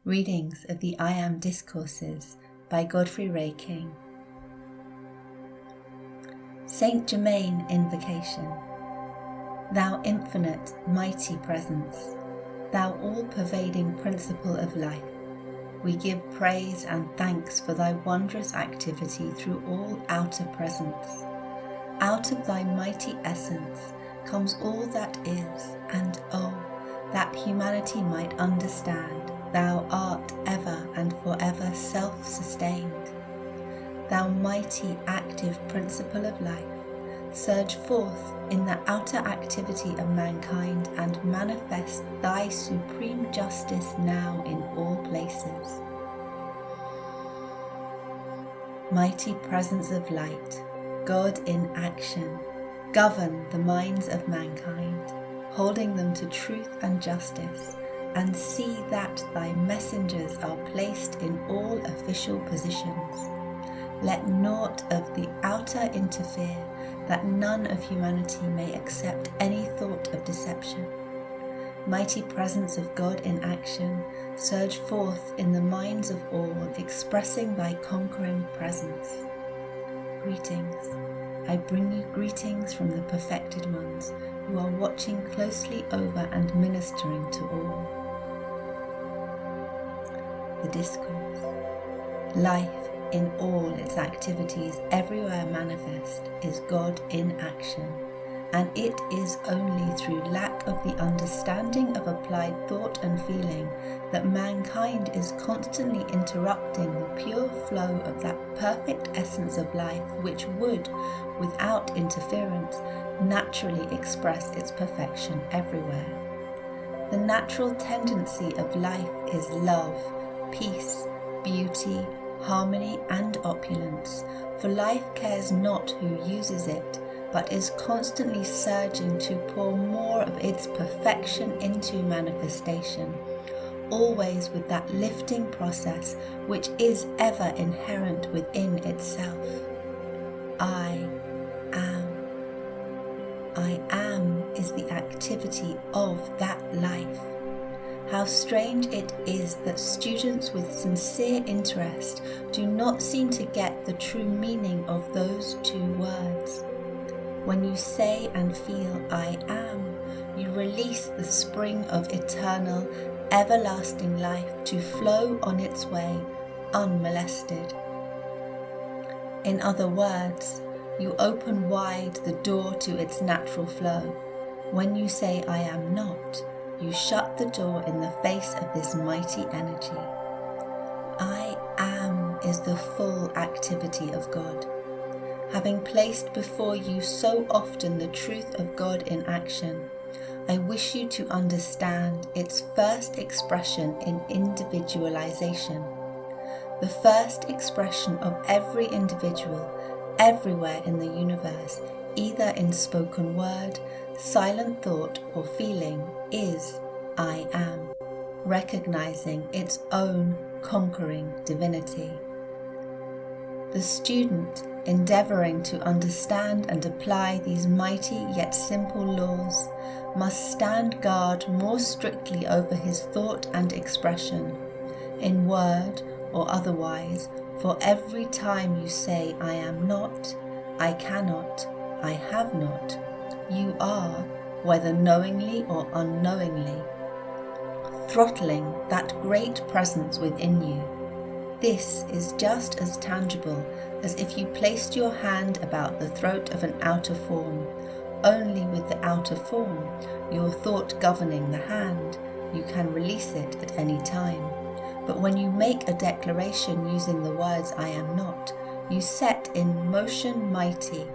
Readings of the I Am Discourses by Godfrey Ray King. Saint Germain Invocation. Thou infinite, mighty presence, thou all-pervading principle of life, we give praise and thanks for thy wondrous activity through all outer presence. Out of thy mighty essence comes all that is, and oh, that humanity might understand, thou art ever and forever self-sustained. Thou mighty active principle of life, surge forth in the outer activity of mankind and manifest thy supreme justice now in all places. Mighty presence of light, God in action, govern the minds of mankind, holding them to truth and justice, and see that thy messengers are placed in all official positions. Let naught of the outer interfere, that none of humanity may accept any thought of deception. Mighty presence of God in action, surge forth in the minds of all, expressing thy conquering presence. Greetings. I bring you greetings from the perfected ones, who are watching closely over and ministering to all. The Discourse. Life in all its activities everywhere manifest is God in action, and it is only through lack of the understanding of applied thought and feeling that mankind is constantly interrupting the pure flow of that perfect essence of life which would, without interference, naturally express its perfection everywhere. The natural tendency of life is love, peace, beauty, harmony and opulence, for life cares not who uses it, but is constantly surging to pour more of its perfection into manifestation, always with that lifting process which is ever inherent within itself. I am is the activity of that life. How strange it is that students with sincere interest do not seem to get the true meaning of those two words. When you say and feel I am, you release the spring of eternal, everlasting life to flow on its way, unmolested. In other words, you open wide the door to its natural flow. When you say I am not, you shut the door in the face of this mighty energy. I am is the full activity of God. Having placed before you so often the truth of God in action, I wish you to understand its first expression in individualization. The first expression of every individual, everywhere in the universe, either in spoken word, silent thought or feeling, is I am, recognizing its own conquering divinity. The student, endeavoring to understand and apply these mighty yet simple laws, must stand guard more strictly over his thought and expression, in word or otherwise, for every time you say I am not, I cannot, I have not, you are, whether knowingly or unknowingly, throttling that great presence within you. This is just as tangible as if you placed your hand about the throat of an outer form, only with the outer form, your thought governing the hand, you can release it at any time. But when you make a declaration using the words I am not, you set in motion mighty,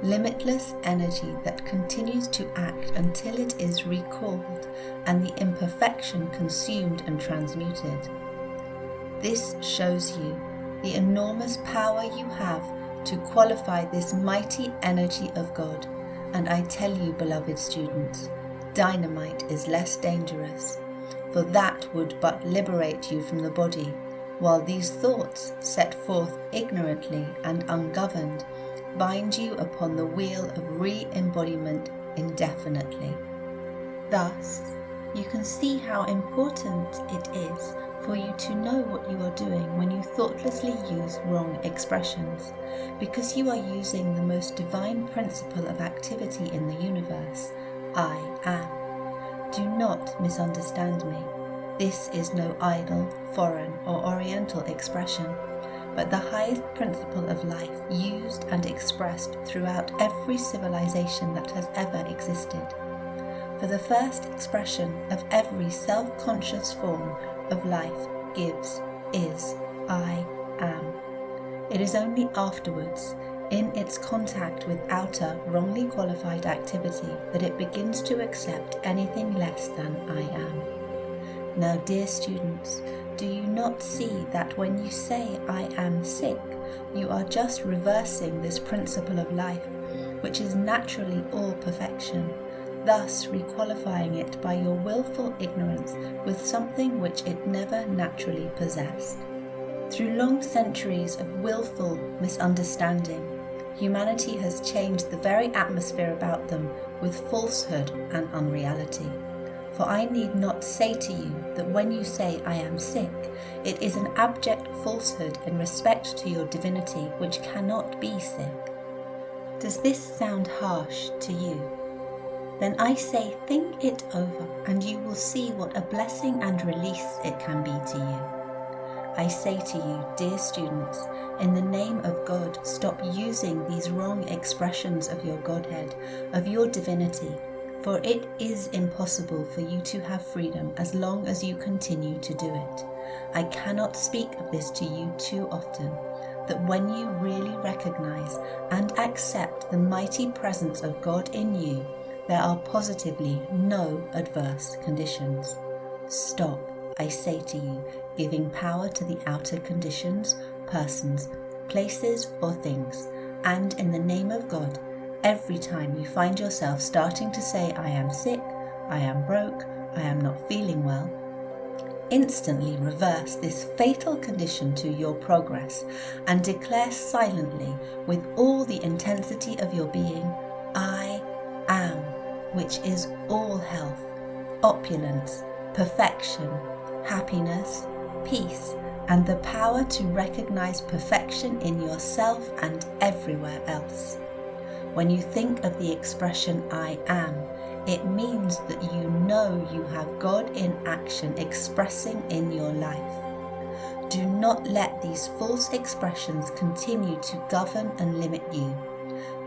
limitless energy that continues to act until it is recalled and the imperfection consumed and transmuted. This shows you the enormous power you have to qualify this mighty energy of God, and I tell you, beloved students, dynamite is less dangerous, for that would but liberate you from the body, while these thoughts, set forth ignorantly and ungoverned, bind you upon the wheel of re-embodiment indefinitely. Thus, you can see how important it is for you to know what you are doing when you thoughtlessly use wrong expressions, because you are using the most divine principle of activity in the universe, I am. Do not misunderstand me. This is no idle, foreign or oriental expression, but the highest principle of life used and expressed throughout every civilization that has ever existed. For the first expression of every self-conscious form of life gives, is, I am. It is only afterwards, in its contact with outer, wrongly qualified activity, that it begins to accept anything less than I am. Now, dear students, do you not see that when you say I am sick, you are just reversing this principle of life, which is naturally all perfection, thus requalifying it by your willful ignorance with something which it never naturally possessed? Through long centuries of willful misunderstanding, humanity has changed the very atmosphere about them with falsehood and unreality. For I need not say to you that when you say I am sick, it is an abject falsehood in respect to your divinity which cannot be sick. Does this sound harsh to you? Then I say, think it over, and you will see what a blessing and release it can be to you. I say to you, dear students, in the name of God, stop using these wrong expressions of your Godhead, of your divinity, for it is impossible for you to have freedom as long as you continue to do it. I cannot speak of this to you too often, that when you really recognize and accept the mighty presence of God in you, there are positively no adverse conditions. Stop, I say to you, giving power to the outer conditions, persons, places, or things, and in the name of God, every time you find yourself starting to say, I am sick, I am broke, I am not feeling well, instantly reverse this fatal condition to your progress and declare silently with all the intensity of your being, I am, which is all health, opulence, perfection, happiness, peace, and the power to recognize perfection in yourself and everywhere else. When you think of the expression I am, it means that you know you have God in action expressing in your life. Do not let these false expressions continue to govern and limit you.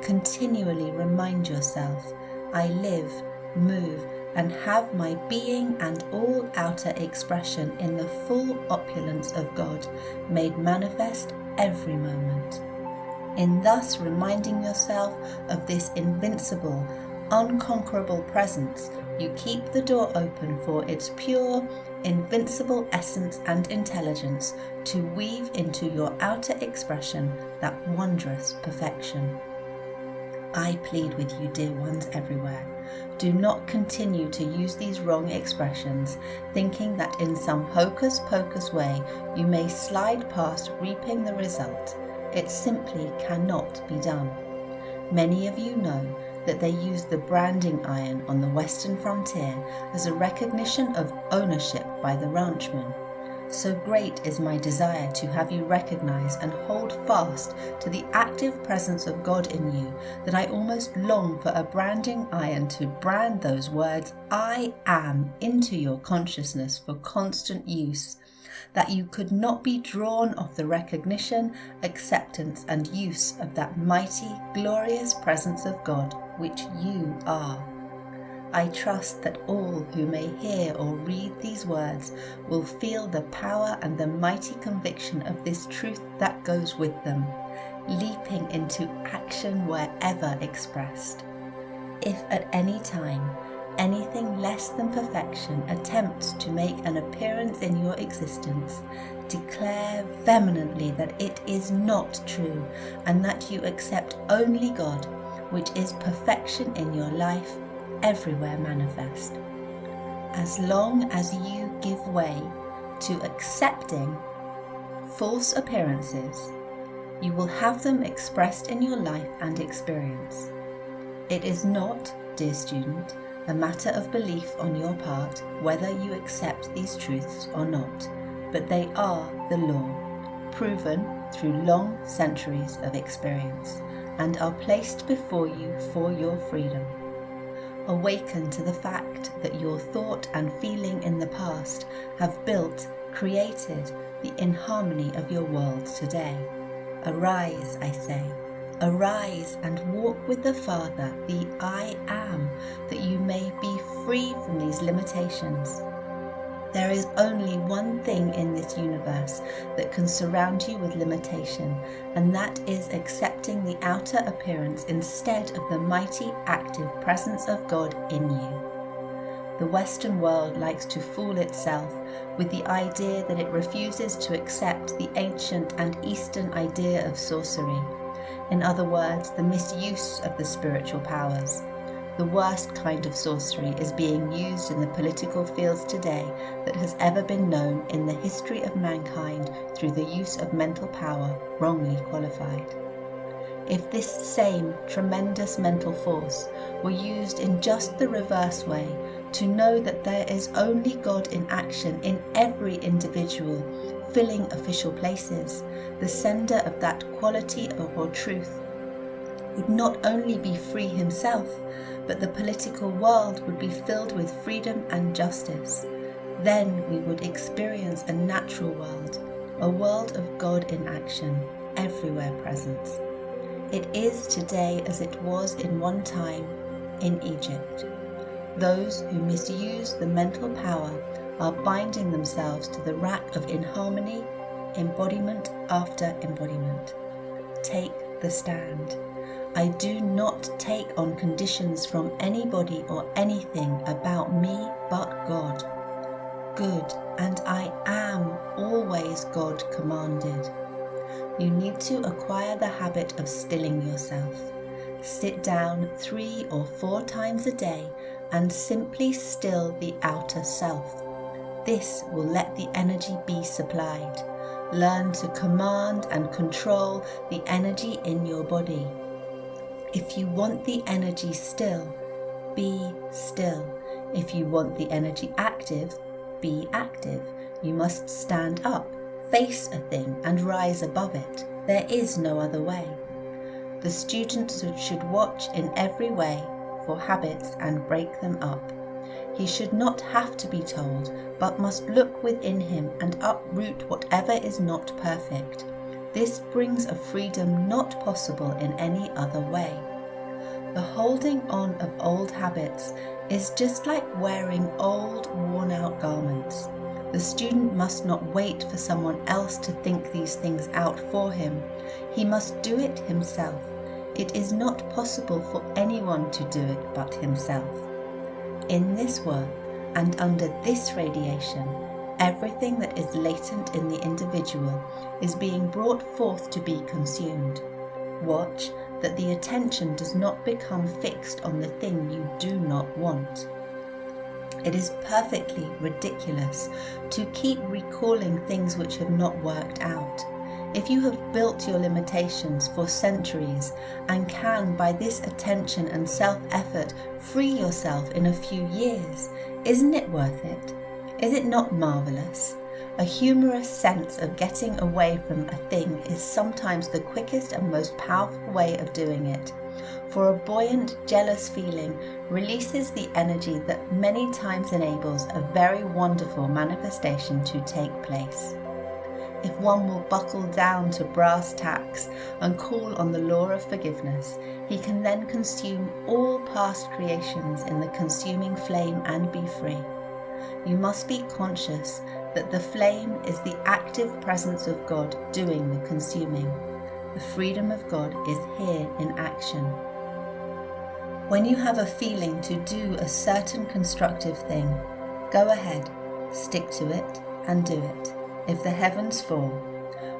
Continually remind yourself, I live, move, and have my being and all outer expression in the full opulence of God, made manifest every moment. In thus reminding yourself of this invincible, unconquerable presence, you keep the door open for its pure, invincible essence and intelligence to weave into your outer expression that wondrous perfection. I plead with you, dear ones everywhere, do not continue to use these wrong expressions, thinking that in some hocus-pocus way you may slide past reaping the result. It simply cannot be done. Many of you know that they use the branding iron on the western frontier as a recognition of ownership by the ranchman. So great is my desire to have you recognize and hold fast to the active presence of God in you that I almost long for a branding iron to brand those words I am into your consciousness for constant use, that you could not be drawn off the recognition, acceptance and use of that mighty, glorious presence of God which you are. I trust that all who may hear or read these words will feel the power and the mighty conviction of this truth that goes with them, leaping into action wherever expressed. If at any time anything less than perfection attempts to make an appearance in your existence, declare vehemently that it is not true and that you accept only God, which is perfection in your life, everywhere manifest. As long as you give way to accepting false appearances, you will have them expressed in your life and experience. It is not, dear student, a matter of belief on your part whether you accept these truths or not, but they are the law, proven through long centuries of experience, and are placed before you for your freedom. Awaken to the fact that your thought and feeling in the past have built, created the inharmony of your world today. Arise, I say. Arise and walk with the Father, the I Am, that you may be free from these limitations. There is only one thing in this universe that can surround you with limitation, and that is accepting the outer appearance instead of the mighty, active presence of God in you. The Western world likes to fool itself with the idea that it refuses to accept the ancient and Eastern idea of sorcery. In other words, the misuse of the spiritual powers. The worst kind of sorcery is being used in the political fields today that has ever been known in the history of mankind through the use of mental power wrongly qualified. If this same tremendous mental force were used in just the reverse way, to know that there is only God in action in every individual, filling official places, the sender of that quality of or truth would not only be free himself, but the political world would be filled with freedom and justice. Then we would experience a natural world, a world of God in action, everywhere present. It is today as it was in one time in Egypt. Those who misuse the mental power are binding themselves to the rack of inharmony, embodiment after embodiment. Take the stand. I do not take on conditions from anybody or anything about me but God. Good, and I am always God commanded. You need to acquire the habit of stilling yourself. Sit down 3 or 4 times a day and simply still the outer self. This will let the energy be supplied. Learn to command and control the energy in your body. If you want the energy still, be still. If you want the energy active, be active. You must stand up, face a thing and rise above it. There is no other way. The student should watch in every way for habits and break them up. He should not have to be told, but must look within him and uproot whatever is not perfect. This brings a freedom not possible in any other way. The holding on of old habits is just like wearing old, worn-out garments. The student must not wait for someone else to think these things out for him. He must do it himself. It is not possible for anyone to do it but himself. In this work and under this radiation, everything that is latent in the individual is being brought forth to be consumed. Watch that the attention does not become fixed on the thing you do not want. It is perfectly ridiculous to keep recalling things which have not worked out. If you have built your limitations for centuries and can, by this attention and self-effort, free yourself in a few years, isn't it worth it? Is it not marvellous? A humorous sense of getting away from a thing is sometimes the quickest and most powerful way of doing it. For a buoyant, jealous feeling releases the energy that many times enables a very wonderful manifestation to take place. If one will buckle down to brass tacks and call on the law of forgiveness, he can then consume all past creations in the consuming flame and be free. You must be conscious that the flame is the active presence of God doing the consuming. The freedom of God is here in action. When you have a feeling to do a certain constructive thing, go ahead, stick to it, and do it. If the heavens fall,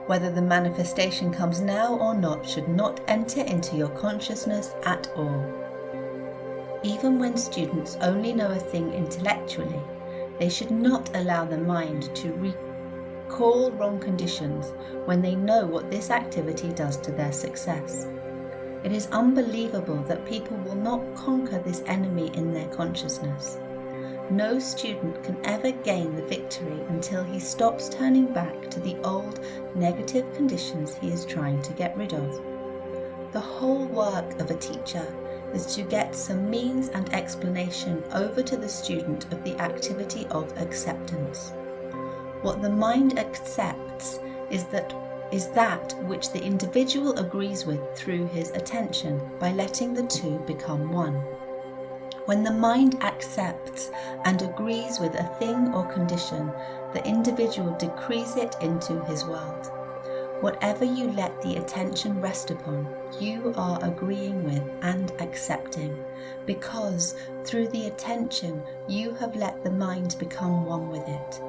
whether the manifestation comes now or not should not enter into your consciousness at all. Even when students only know a thing intellectually, they should not allow the mind to recall wrong conditions when they know what this activity does to their success. It is unbelievable that people will not conquer this enemy in their consciousness. no student can ever gain the victory until he stops turning back to the old negative conditions he is trying to get rid of. The whole work of a teacher is to get some means and explanation over to the student of the activity of acceptance. What the mind accepts is that which the individual agrees with through his attention by letting the two become one. When the mind accepts and agrees with a thing or condition, the individual decrees it into his world. Whatever you let the attention rest upon, you are agreeing with and accepting, because through the attention you have let the mind become one with it.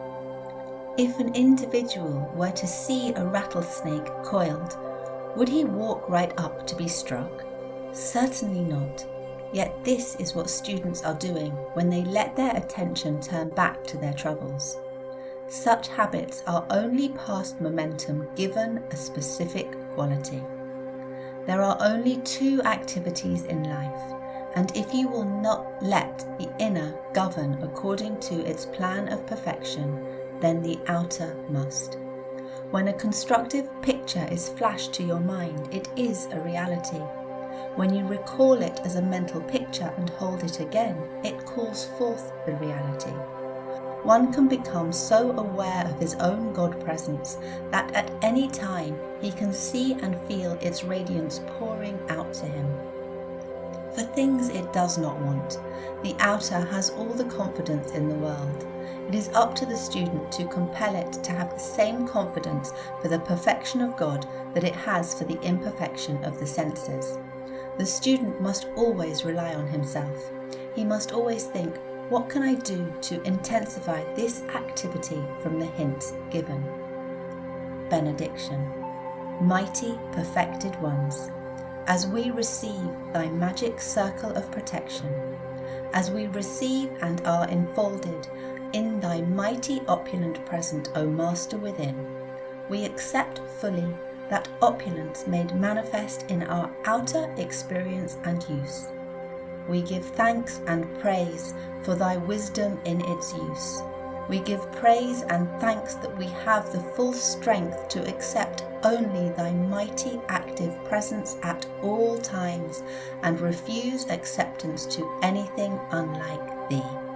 If an individual were to see a rattlesnake coiled, would he walk right up to be struck? Certainly not. Yet this is what students are doing when they let their attention turn back to their troubles. Such habits are only past momentum given a specific quality. There are only two activities in life, and if you will not let the inner govern according to its plan of perfection, then the outer must. When a constructive picture is flashed to your mind, it is a reality. When you recall it as a mental picture and hold it again, it calls forth the reality. One can become so aware of his own God presence that at any time he can see and feel its radiance pouring out to him. For things it does not want, the outer has all the confidence in the world. It is up to the student to compel it to have the same confidence for the perfection of God that it has for the imperfection of the senses. The student must always rely on himself. He must always think, what can I do to intensify this activity from the hints given? Benediction. Mighty perfected ones, as we receive thy magic circle of protection, as we receive and are enfolded in thy mighty opulent presence, O Master within, we accept fully that opulence made manifest in our outer experience and use. We give thanks and praise for thy wisdom in its use. We give praise and thanks that we have the full strength to accept only thy mighty active presence at all times and refuse acceptance to anything unlike thee.